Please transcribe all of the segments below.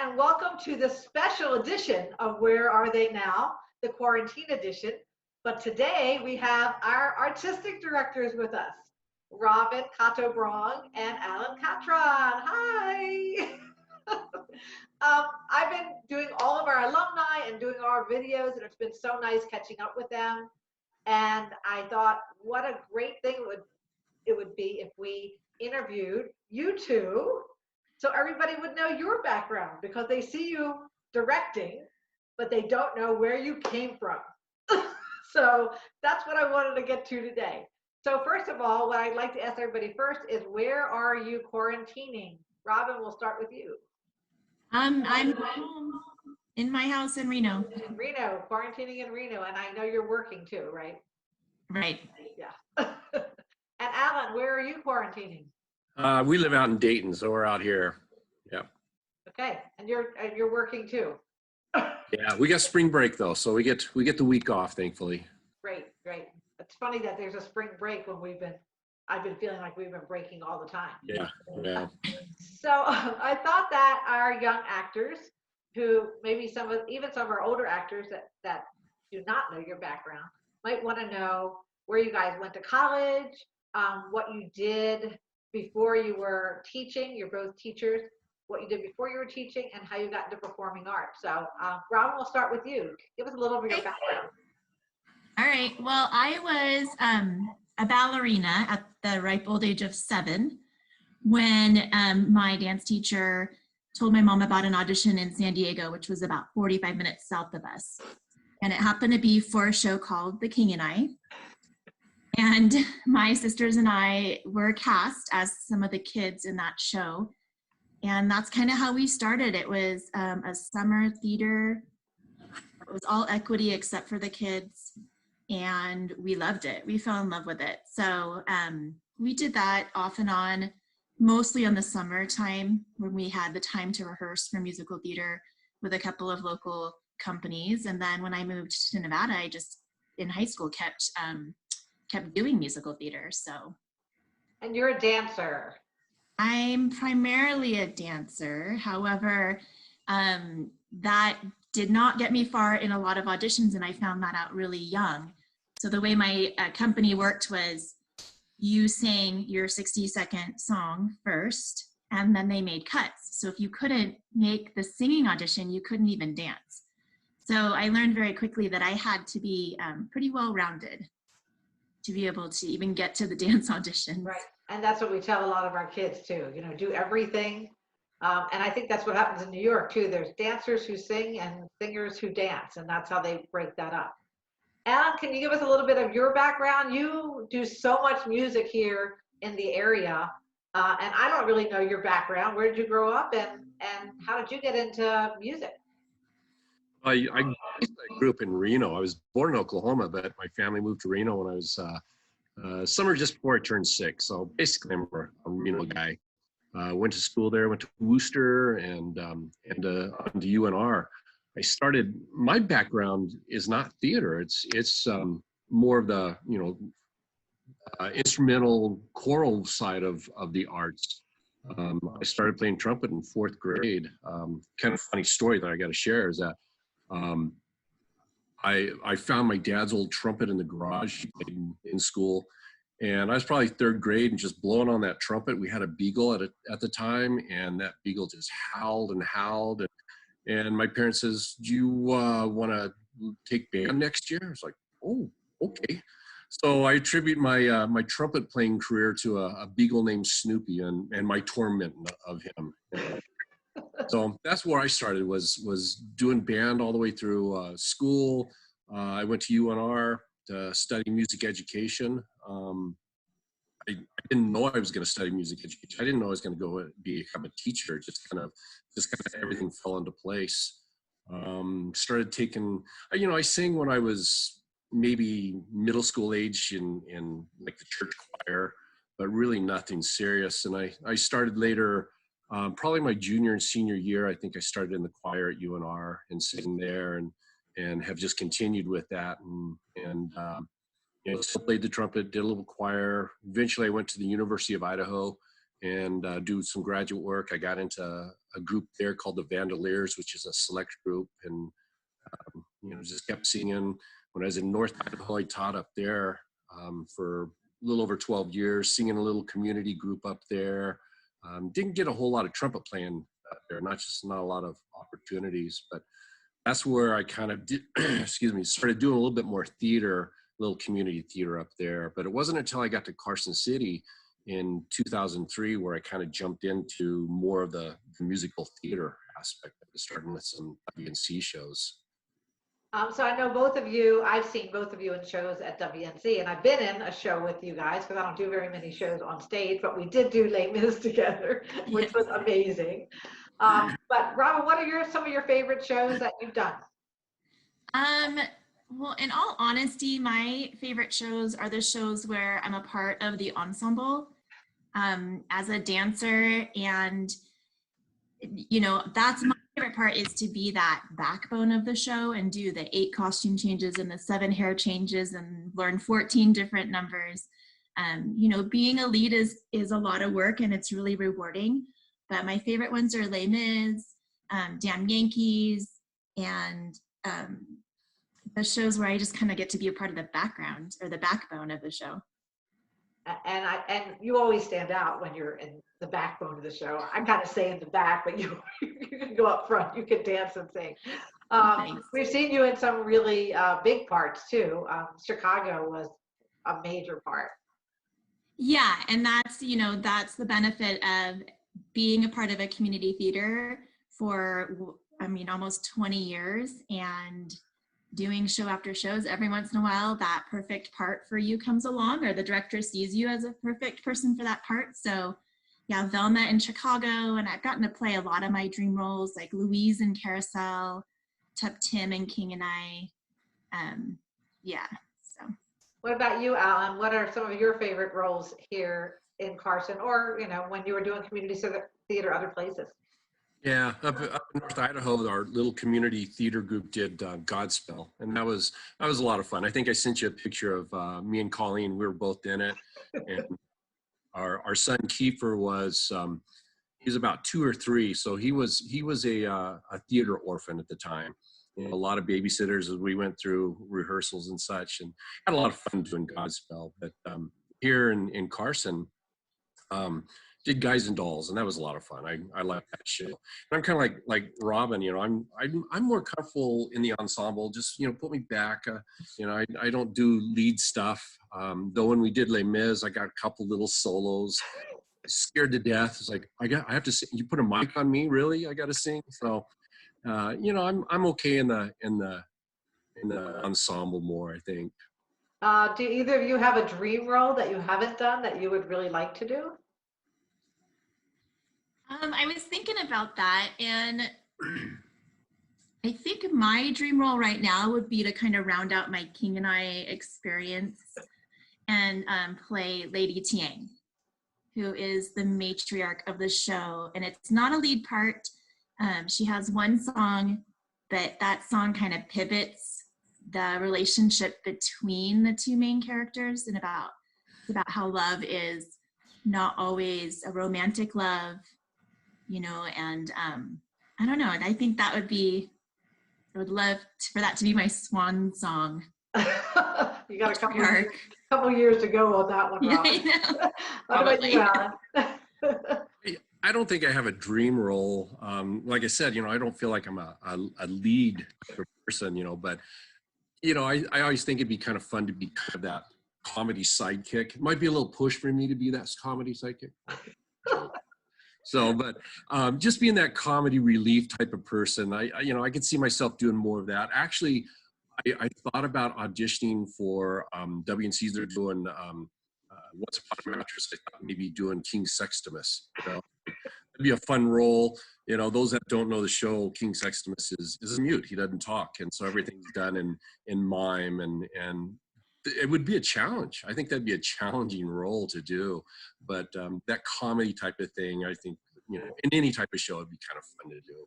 and welcome to the special edition of Where Are They Now, the quarantine edition. But today we have our artistic directors with us, Robin Kato-Brong and Alan Catron. Hi! I've been doing all of our alumni and doing our videos, and it's been so nice catching up with them. And I thought, what a great thing it would be if we interviewed you two, so everybody would know your background, because they see you directing, but they don't know where you came from. So that's what I wanted to get to today. So first of all, what I'd like to ask everybody first is, where are you quarantining? Robin, we'll start with you. I'm home in my house in Reno. Reno, quarantining in Reno, and I know you're working too, right? Right. Yeah. And Alan, where are you quarantining? We live out in Dayton, so we're out here. Yeah. Okay, and you're working too. Yeah, we got spring break though, so we get the week off, thankfully. Great. It's funny that there's a spring break when I've been feeling like we've been breaking all the time. Yeah. So I thought that our young actors, who maybe even some of our older actors that do not know your background, might want to know where you guys went to college, what you did before you were teaching. You're both teachers. What you did before you were teaching, and how you got into performing arts. So, Robin, we'll start with you. Give us a little of your background. All right. Well, I was a ballerina at the ripe old age of 7 when my dance teacher told my mom about an audition in San Diego, which was about 45 minutes south of us. And it happened to be for a show called The King and I. And my sisters and I were cast as some of the kids in that show. And that's kind of how we started. It was a summer theater. It was all equity except for the kids. And we loved it. We fell in love with it. So we did that off and on, mostly on the summertime when we had the time to rehearse for musical theater with a couple of local companies. And then when I moved to Nevada, I just, in high school, kept doing musical theater. So. And you're a dancer. I'm primarily a dancer. However, that did not get me far in a lot of auditions, and I found that out really young. So the way my company worked was you sang your 60-second song first, and then they made cuts. So if you couldn't make the singing audition, you couldn't even dance. So I learned very quickly that I had to be pretty well-rounded to be able to even get to the dance audition. Right. And that's what we tell a lot of our kids too, do everything. And I think that's what happens in New York too. There's dancers who sing and singers who dance, and that's how they break that up. Alan, can you give us a little bit of your background? You do so much music here in the area, and I don't really know your background. Where did you grow up, and how did you get into music? I grew up in Reno. I was born in Oklahoma, but my family moved to Reno when I was summer just before I turned 6. So basically, I'm a Reno guy. Went to school there, went to Worcester, and on to UNR. My background is not theater. It's more of the instrumental choral side of the arts. I started playing trumpet in 4th grade. Kind of funny story that I got to share is that I found my dad's old trumpet in the garage. He played in school, and I was probably 3rd grade and just blowing on that trumpet. We had a beagle at the time, and that beagle just howled and howled. And my parents says, "Do you want to take band next year?" I was like, "Oh, okay." So I attribute my my trumpet playing career to a beagle named Snoopy and my torment of him. So that's where I started, was doing band all the way through school. I went to UNR to study music education. I didn't know I was going to study music education. I didn't know I was going to go become a teacher. Just kind of everything fell into place. Started taking, I sang when I was maybe middle school age in like the church choir, but really nothing serious. And I started later. Probably my junior and senior year, I think I started in the choir at UNR and sang there, and have just continued with that, and still played the trumpet, did a little choir. Eventually I went to the University of Idaho and do some graduate work. I got into a group there called the Vandaliers, which is a select group, and just kept singing. When I was in North Idaho, I taught up there for a little over 12 years, singing a little community group up there. Didn't get a whole lot of trumpet playing up there, not a lot of opportunities, but that's where I kind of did, started doing a little bit more theater, little community theater up there. But it wasn't until I got to Carson City in 2003 where I kind of jumped into more of the musical theater aspect, starting with some WNC shows. So I know both of you, I've seen both of you in shows at WNC, and I've been in a show with you guys because I don't do very many shows on stage, but we did do Les Mis together, which was amazing. But Robin, what are some of your favorite shows that you've done? Well, in all honesty, my favorite shows are the shows where I'm a part of the ensemble as a dancer, and that's my favorite part, is to be that backbone of the show and do the 8 costume changes and the 7 hair changes and learn 14 different numbers. Being a lead is a lot of work, and it's really rewarding. But my favorite ones are Les Mis, Damn Yankees, and the shows where I just kind of get to be a part of the background or the backbone of the show. And you always stand out when you're in the backbone of the show. I kind of say in the back, but you can go up front. You can dance and sing. We've seen you in some really big parts too. Chicago was a major part. Yeah, and that's the benefit of being a part of a community theater for almost 20 years and doing show after shows. Every once in a while, that perfect part for you comes along, or the director sees you as a perfect person for that part. So yeah, Velma in Chicago, and I've gotten to play a lot of my dream roles, like Louise in Carousel, Tup Tim and King and I. So. What about you, Alan? What are some of your favorite roles here in Carson, or when you were doing community theater other places? Yeah, up in North Idaho, our little community theater group did Godspell, and that was a lot of fun. I think I sent you a picture of me and Colleen. We were both in it, and our son Kiefer was he was about 2 or 3, so he was a theater orphan at the time. A lot of babysitters as we went through rehearsals and such, and had a lot of fun doing Godspell. But here in Carson, did Guys and Dolls, and that was a lot of fun. I like that show. And I'm kind of like Robin, I'm more comfortable in the ensemble. Just put me back. I don't do lead stuff. Though when we did Les Mis, I got a couple little solos. Scared to death. It's like I have to sing. You put a mic on me, really? I got to sing. So I'm okay in the ensemble more, I think. Do either of you have a dream role that you haven't done that you would really like to do? I was thinking about that, and I think my dream role right now would be to kind of round out my King and I experience and play Lady Tiang, who is the matriarch of the show. And it's not a lead part. She has one song, but that song kind of pivots the relationship between the 2 main characters, and about how love is not always a romantic love, and I don't know. And I think that I would love for that to be my swan song. You got a couple years to go on that one, Rob. Yeah, What about you, Alan? I don't think I have a dream role. Like I said, I don't feel like I'm a lead person, but I always think it'd be kind of fun to be kind of that comedy sidekick. It might be a little push for me to be that comedy sidekick. So, but just being that comedy relief type of person, I could see myself doing more of that. Actually, I thought about auditioning for WNC's. They're doing Once Upon a Mattress. I thought maybe doing King Sextimus. It'd be a fun role. Those that don't know the show, King Sextimus is a mute. He doesn't talk, and so everything's done in mime, and it would be a challenge. I think that'd be a challenging role to do, but that comedy type of thing, I think, in any type of show, it'd be kind of fun to do.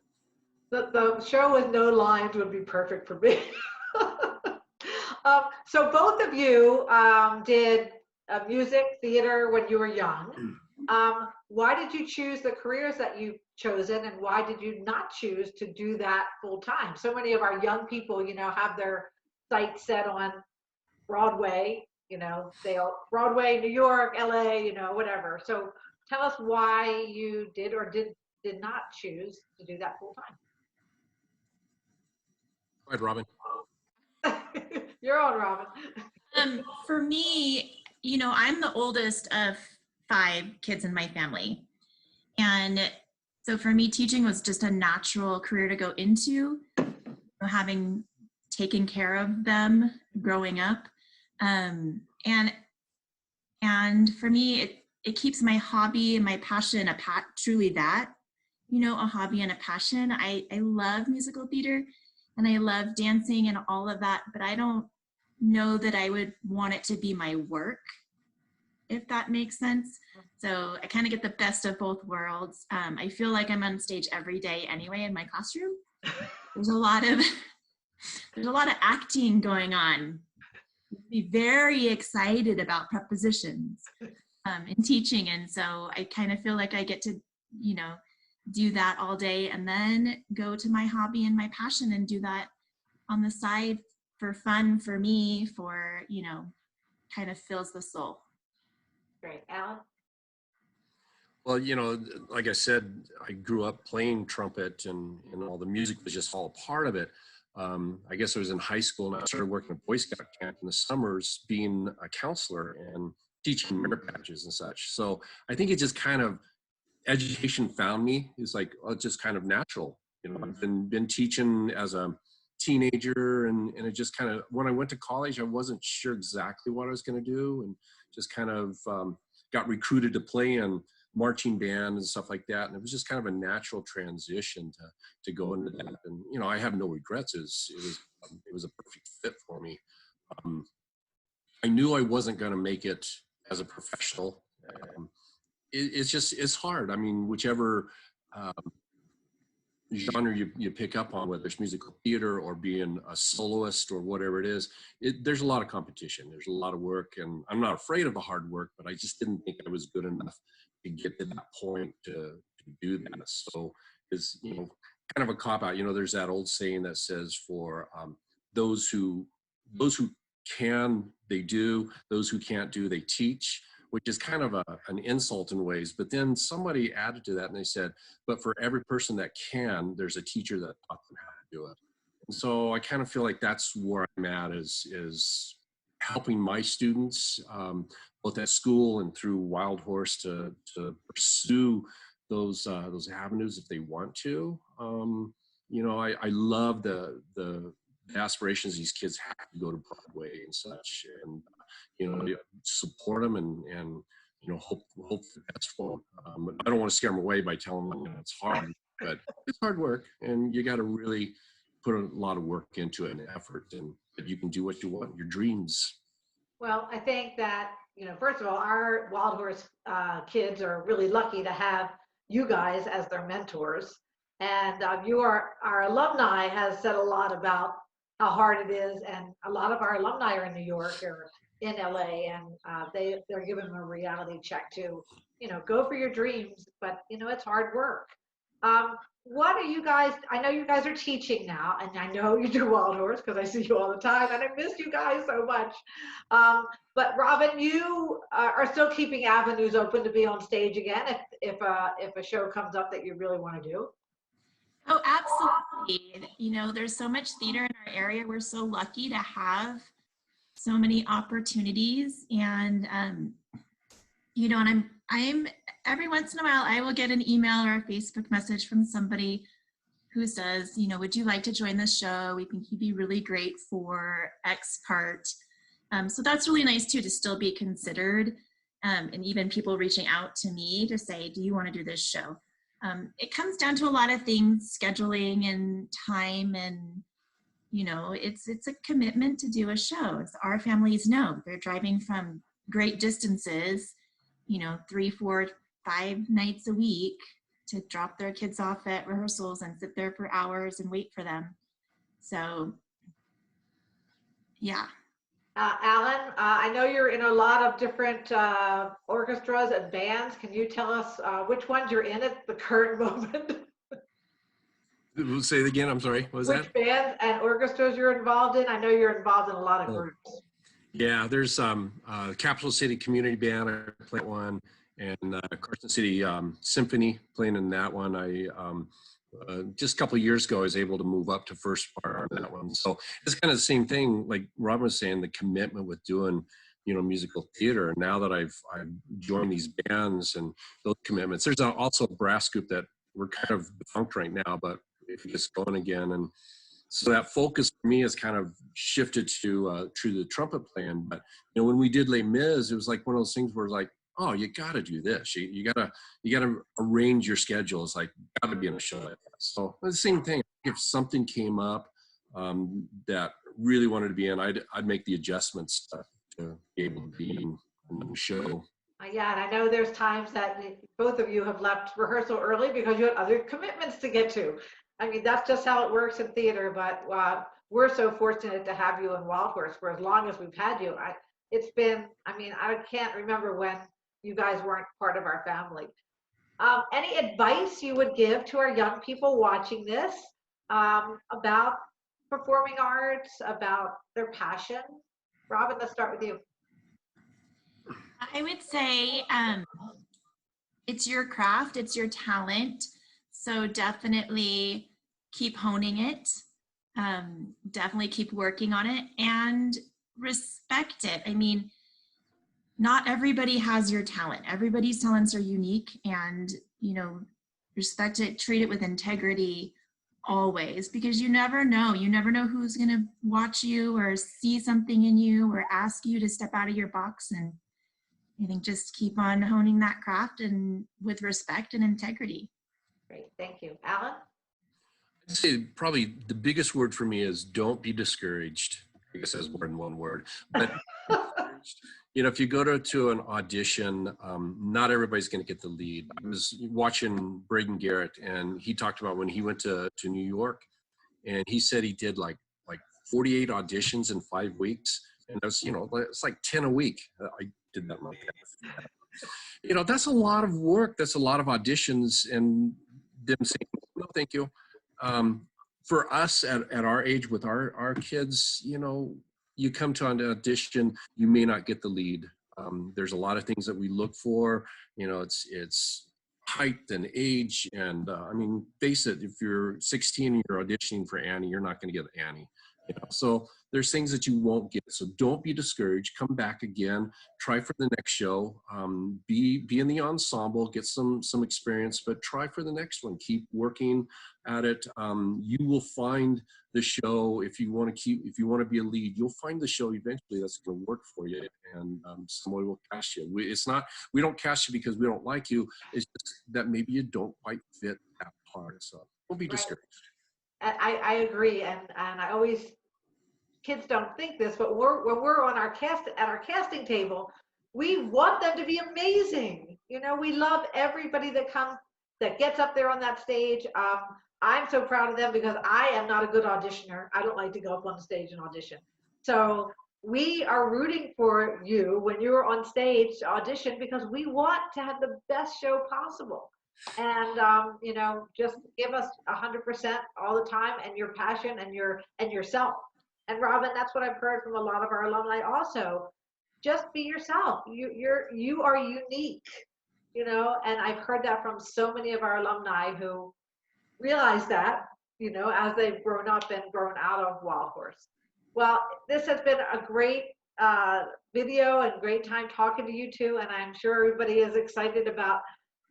The show with no lines would be perfect for me. So both of you did music theater when you were young. Why did you choose the careers that you've chosen, and why did you not choose to do that full time? So many of our young people, have their sights set on Broadway, they all Broadway, New York, LA, whatever. So tell us why you did or did not choose to do that full Go ahead, Robin. time. You're on, Robin. For me, I'm the oldest of 5 kids in my family. And so for me, teaching was just a natural career to go into, having taken care of them growing up. And for me, it keeps my hobby and my passion truly that, a hobby and a passion. I love musical theater and I love dancing and all of that, but I don't know that I would want it to be my work, if that makes sense. So I kind of get the best of both worlds. I feel like I'm on stage every day anyway in my classroom. There's a lot of acting going on. Be very excited about prepositions in teaching, and so I kind of feel like I get to, do that all day and then go to my hobby and my passion and do that on the side for fun for me, for kind of fills the soul. Great. Alan? Well, like I said, I grew up playing trumpet and all the music was just all a part of it. I guess I was in high school and I started working at Boy Scout camp in the summers, being a counselor and teaching merit badges and such. So I think it just kind of, education found me. It's like, it's just kind of natural. I've been teaching as a teenager and it just kind of, when I went to college, I wasn't sure exactly what I was going to do and just kind of got recruited to play in marching band and stuff like that. And it was just kind of a natural transition to go into that. And, I have no regrets. It was a perfect fit for me. I knew I wasn't going to make it as a professional. It's hard. I mean, whichever genre you pick up on, whether it's musical theater or being a soloist or whatever it is, there's a lot of competition. There's a lot of work, and I'm not afraid of the hard work, but I just didn't think I was good enough to get to that point to do that. So it's, kind of a cop out. There's that old saying that says for those who can, they do, those who can't do, they teach, which is kind of an insult in ways. But then somebody added to that and they said, but for every person that can, there's a teacher that taught them how to do it. And so I kind of feel like that's where I'm at, is helping my students, both at school and through Wild Horse, to pursue those avenues if they want to. I love the aspirations these kids have to go to Broadway and such, and support them and hope for the best for them. I don't want to scare them away by telling them it's hard, but it's hard work, and you got to really put a lot of work into it and effort, and you can do what you want, your dreams. Well, I think that, first of all, our Wild Horse kids are really lucky to have you guys as their mentors. And our alumni has said a lot about how hard it is. And a lot of our alumni are in New York or in LA, and they're giving them a reality check to, go for your dreams, but, it's hard work. What are you guys, I know you guys are teaching now, and I know you do Wild Horse because I see you all the time, and I miss you guys so much. But Robin, you are still keeping avenues open to be on stage again if a show comes up that you really want to do. Oh, absolutely. There's so much theater in our area. We're so lucky to have so many opportunities, and and I'm every once in a while I will get an email or a Facebook message from somebody who says, would you like to join this show? We think you'd be really great for X part. So that's really nice too, to still be considered, and even people reaching out to me to say, do you want to do this show? It comes down to a lot of things, scheduling and time, and it's a commitment to do a show. As our families know, they're driving from great distances, 3, 4, 5 nights a week to drop their kids off at rehearsals and sit there for hours and wait for them. So, yeah. Alan, I know you're in a lot of different orchestras and bands. Can you tell us which ones you're in at the current moment? Say it again. I'm sorry. What was that? Which bands and orchestras you're involved in? I know you're involved in a lot of groups. Yeah, there's Capital City Community Band. I play one, and Carson City Symphony playing in that one. I just a couple of years ago, I was able to move up to first part on that one. So it's kind of the same thing, like Robin was saying, the commitment with doing, musical theater. And now that I've joined these bands and those commitments, there's also a brass group that we're kind of defunct right now, but if it's going again. And so that focus for me has kind of shifted to the trumpet playing. But when we did Les Mis, it was like one of those things where it's like, oh, you got to do this. You gotta arrange your schedule. It's like, got to be in a show like that. So the same thing. If something came up that really wanted to be in, I'd make the adjustments to be able to be in the show. Yeah, and I know there's times that both of you have left rehearsal early because you had other commitments to get to. I mean, that's just how it works in theater, but we're so fortunate to have you in Wild Horse for as long as we've had you. It's been, I can't remember when you guys weren't part of our family. Any advice you would give to our young people watching this about performing arts, about their passion? Robin, let's start with you. I would say it's your craft, it's your talent. So definitely keep honing it. Definitely keep working on it and respect it. I mean, not everybody has your talent. Everybody's talents are unique, and, respect it, treat it with integrity always, because you never know. You never know who's going to watch you or see something in you or ask you to step out of your box. And I think just keep on honing that craft and with respect and integrity. Great, thank you. Alan? I'd say probably the biggest word for me is don't be discouraged. I guess that's more than one word. But if you go to an audition, not everybody's going to get the lead. I was watching Braden Garrett, and he talked about when he went to New York, and he said he did like 48 auditions in 5 weeks, and that's it's like 10 a week. I did that like that. That's a lot of work. That's a lot of auditions, and them saying no, thank you. For us at our age with our kids, you come to an audition, you may not get the lead. There's a lot of things that we look for. It's height and age, and face it, if you're 16 and you're auditioning for Annie, you're not going to get Annie. So there's things that you won't get. So don't be discouraged. Come back again. Try for the next show. Be in the ensemble. Get some experience, but try for the next one. Keep working at it. You will find the show. If you want to be a lead, you'll find the show eventually that's going to work for you, and somebody will cast you. We don't cast you because we don't like you. It's just that maybe you don't quite fit that part. So don't be discouraged. And I agree, and I always, kids don't think this, but when we're on our casting table, we want them to be amazing. We love everybody that gets up there on that stage. I'm so proud of them because I am not a good auditioner. I don't like to go up on the stage and audition. So we are rooting for you when you're on stage to audition, because we want to have the best show possible. And just give us 100% all the time, and your passion and yourself. And Robin, that's what I've heard from a lot of our alumni also. Just be yourself. You are unique, and I've heard that from so many of our alumni who realize that, as they've grown up and grown out of Wild Horse. Well, this has been a great video and great time talking to you two, and I'm sure everybody is excited about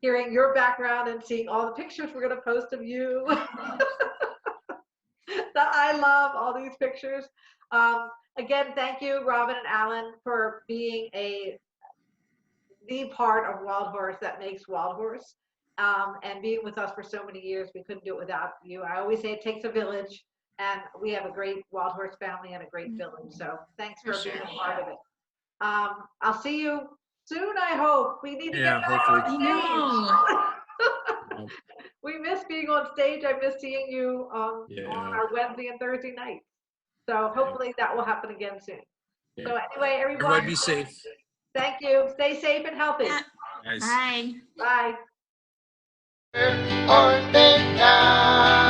hearing your background and seeing all the pictures we're going to post of you. I love all these pictures. Again, thank you, Robin and Alan, for being the part of Wild Horse that makes Wild Horse, and being with us for so many years. We couldn't do it without you. I always say it takes a village, and we have a great Wild Horse family and a great village. So thanks for being a part of it. I'll see you soon, I hope. We need to get back on stage. We miss being on stage. I miss seeing you on our Wednesday and Thursday nights. So hopefully that will happen again soon. Yeah. So anyway, everyone, Everybody be safe. thank you. Stay safe and healthy. Yeah. Guys. Bye. Bye. Or they die.